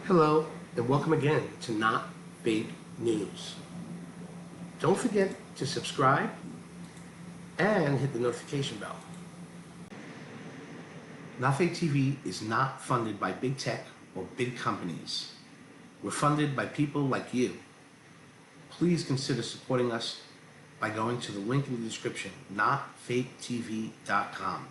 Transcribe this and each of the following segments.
Hello, and welcome again to Not Fake News. Don't forget to subscribe and hit the notification bell. Not Fake TV is not funded by big tech or big companies. We're funded by people like you. Please consider supporting us by going to the link in the description, notfaketv.com.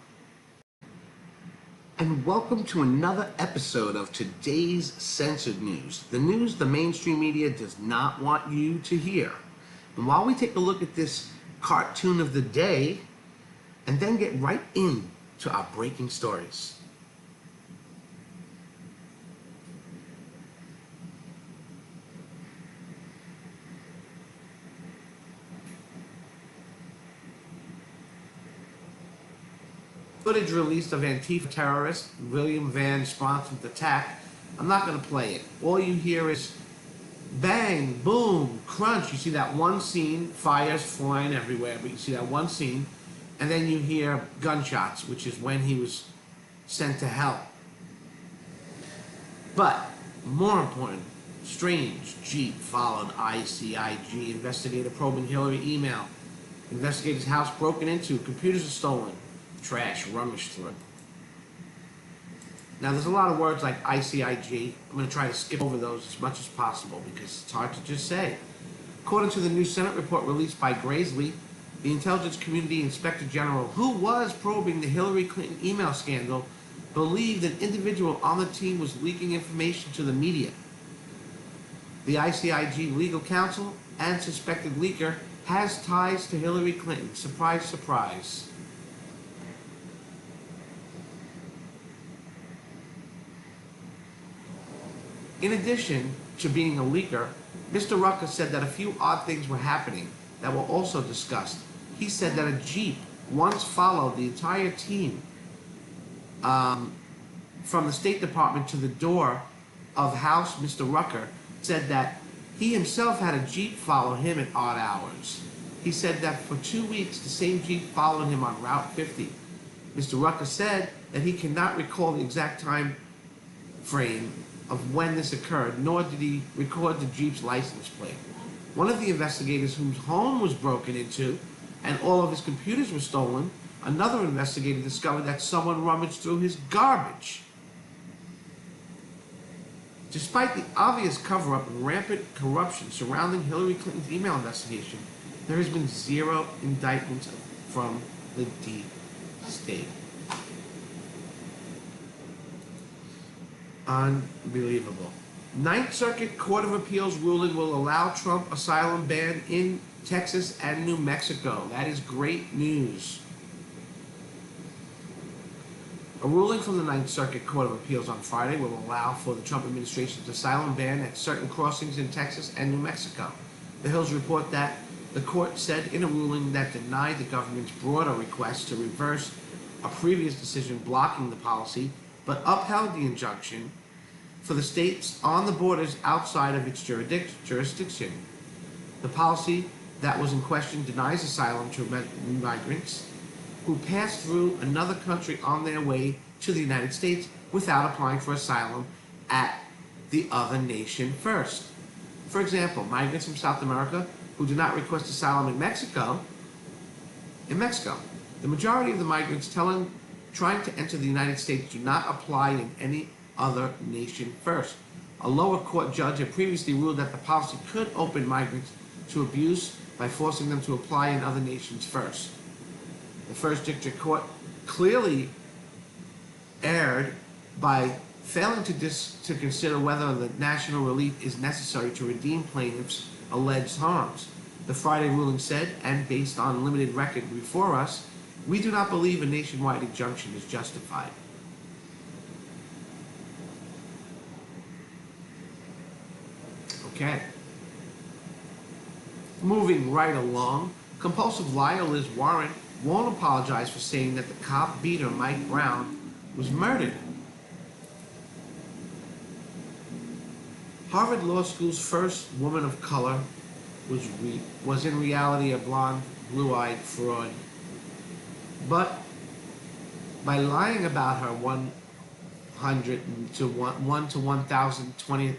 And welcome to another episode of today's censored news. The news the mainstream media does not want you to hear. And while we take a look at this cartoon of the day, and then get right into our breaking stories. Footage released of Antifa terrorist William Van sponsored attack. I'm not going to play it. All you hear is bang, boom, crunch. You see that one scene, fires flying everywhere, but you see that one scene, and then you hear gunshots, which is when he was sent to hell. But more important, strange Jeep followed ICIG. Investigator probing Hillary email. Investigator's house broken into. Computers are stolen. Trash rummaged through. Now there's a lot of words like ICIG. I'm going to try to skip over those as much as possible because it's hard to just say. According to the new Senate report released by Graisley, the Intelligence Community Inspector General, who was probing the Hillary Clinton email scandal, believed an individual on the team was leaking information to the media. The ICIG legal counsel and suspected leaker has ties to Hillary Clinton. Surprise, surprise. In addition to being a leaker, Mr. Rucker said that a few odd things were happening that were also discussed. He said that a Jeep once followed the entire team from the State Department to the door of House. Mr. Rucker said that he himself had a Jeep follow him at odd hours. He said that for 2 weeks the same Jeep followed him on Route 50. Mr. Rucker said that he cannot recall the exact time frame of when this occurred, nor did he record the Jeep's license plate. One of the investigators whose home was broken into and all of his computers were stolen, another investigator discovered that someone rummaged through his garbage. Despite the obvious cover-up and rampant corruption surrounding Hillary Clinton's email investigation, there has been zero indictments from the deep state. Unbelievable. Ninth Circuit Court of Appeals ruling will allow Trump asylum ban in Texas and New Mexico. That is great news. A ruling from the Ninth Circuit Court of Appeals on Friday will allow for the Trump administration's asylum ban at certain crossings in Texas and New Mexico. The Hills report that the court said in a ruling that denied the government's broader request to reverse a previous decision blocking the policy, but upheld the injunction for the states on the borders outside of its jurisdiction. The policy that was in question denies asylum to migrants who pass through another country on their way to the United States without applying for asylum at the other nation first. For example, migrants from South America who do not request asylum in Mexico, the majority of the migrants trying to enter the United States do not apply in any other nation first. A lower court judge had previously ruled that the policy could open migrants to abuse by forcing them to apply in other nations first. The First District Court clearly erred by failing to consider whether the national relief is necessary to redeem plaintiffs' alleged harms. The Friday ruling said, and based on limited record before us, we do not believe a nationwide injunction is justified. Okay. Moving right along, compulsive liar Liz Warren won't apologize for saying that the cop beater Mike Brown was murdered. Harvard Law School's first woman of color was in reality a blonde, blue-eyed fraud. But by lying about her 100 to 1 to 1,020th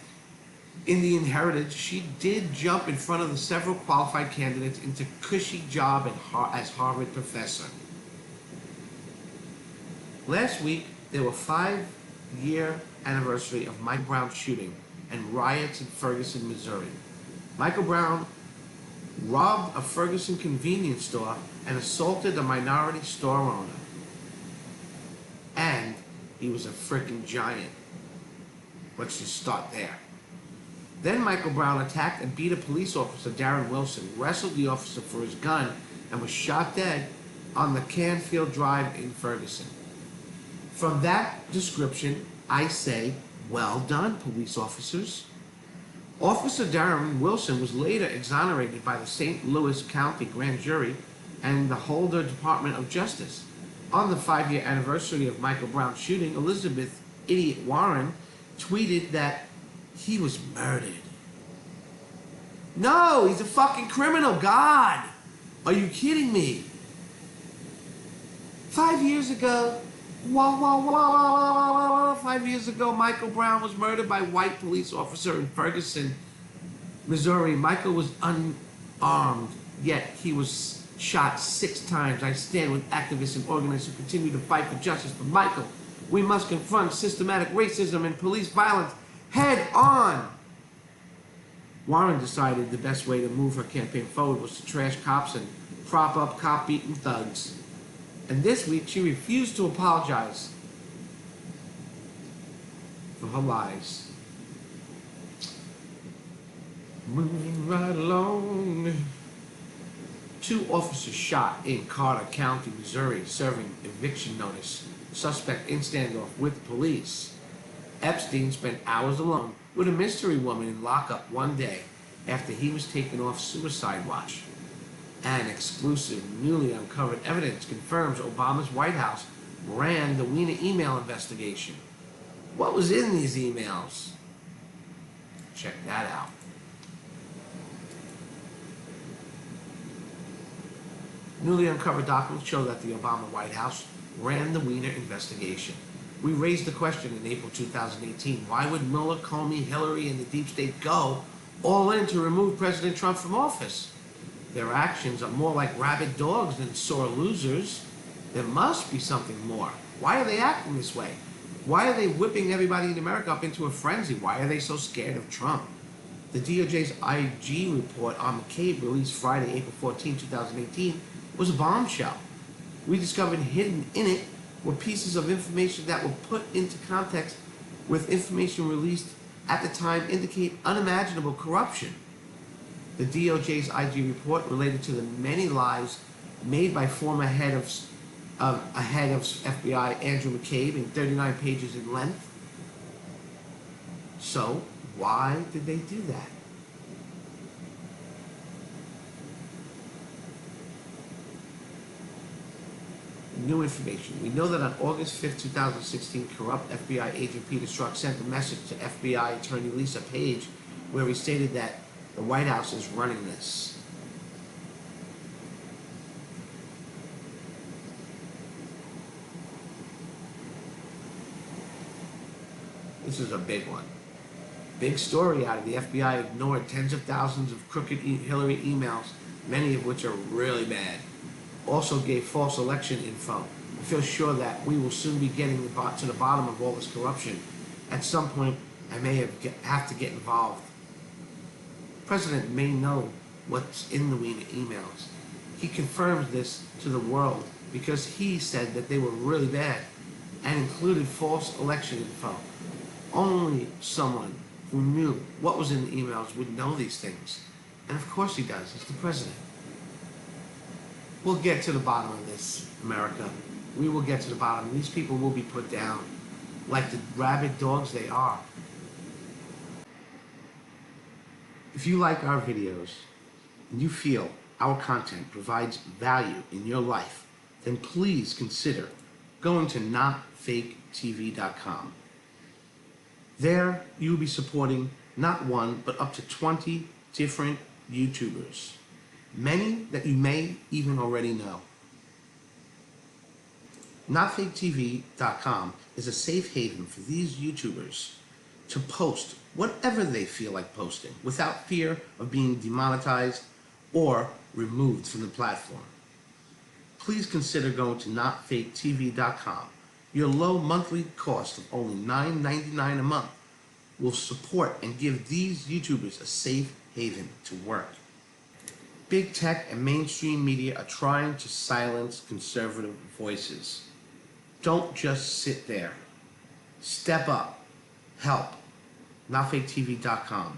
Indian heritage, she did jump in front of the several qualified candidates into cushy job as Harvard professor. Last week, there were 5-year anniversary of Michael Brown's shooting and riots in Ferguson, Missouri. Michael Brown robbed a Ferguson convenience store and assaulted a minority store owner. And he was a freaking giant. Let's just start there. Then Michael Brown attacked and beat a police officer, Darren Wilson, wrestled the officer for his gun, and was shot dead on the Canfield Drive in Ferguson. From that description, I say, well done, police officers. Officer Darren Wilson was later exonerated by the St. Louis County Grand Jury and the Holder Department of Justice. On the 5-year anniversary of Michael Brown's shooting, Elizabeth "Idiot" Warren tweeted that he was murdered. No, he's a fucking criminal. God, are you kidding me? 5 years ago, 5 years ago, Michael Brown was murdered by a white police officer in Ferguson, Missouri. Michael was unarmed, yet he was shot 6 times. I stand with activists and organizers who continue to fight for justice for Michael. We must confront systematic racism and police violence head on. Warren decided the best way to move her campaign forward was to trash cops and prop up cop-beaten thugs. And this week, she refused to apologize for her lies. Moving right along. 2 officers shot in Carter County, Missouri, serving eviction notice. Suspect in standoff with police. Epstein spent hours alone with a mystery woman in lockup one day after he was taken off suicide watch. An exclusive, newly uncovered evidence confirms Obama's White House ran the Weiner email investigation. What was in these emails? Check that out. Newly uncovered documents show that the Obama White House ran the Weiner investigation. We raised the question in April 2018, why would Mueller, Comey, Hillary, and the deep state go all in to remove President Trump from office? Their actions are more like rabid dogs than sore losers. There must be something more. Why are they acting this way? Why are they whipping everybody in America up into a frenzy? Why are they so scared of Trump? The DOJ's IG report on McCabe, released Friday, April 14, 2018, was a bombshell. We discovered hidden in it were pieces of information that were put into context with information released at the time indicate unimaginable corruption. The DOJ's IG report related to the many lies made by former head of FBI Andrew McCabe in 39 pages in length. So why did they do that? New information. We know that on August 5, 2016, corrupt FBI agent Peter Strzok sent a message to FBI attorney Lisa Page where he stated that the White House is running this. This is a big one. Big story out of the FBI ignored tens of thousands of crooked Hillary emails, many of which are really bad. Also gave false election info. I feel sure that we will soon be getting to the bottom of all this corruption. At some point, I may have to get involved. The president may know what's in the Weiner emails. He confirms this to the world because he said that they were really bad and included false election info. Only someone who knew what was in the emails would know these things. And of course he does. He's the president. We'll get to the bottom of this, America. We will get to the bottom. These people will be put down like the rabid dogs they are. If you like our videos and you feel our content provides value in your life, then please consider going to notfaketv.com. There you will be supporting not one, but up to 20 different YouTubers. Many that you may even already know. NotFakeTV.com is a safe haven for these YouTubers to post whatever they feel like posting without fear of being demonetized or removed from the platform. Please consider going to NotFakeTV.com. Your low monthly cost of only $9.99 a month will support and give these YouTubers a safe haven to work. Big tech and mainstream media are trying to silence conservative voices. Don't just sit there. Step up. Help. NotFakeTV.com.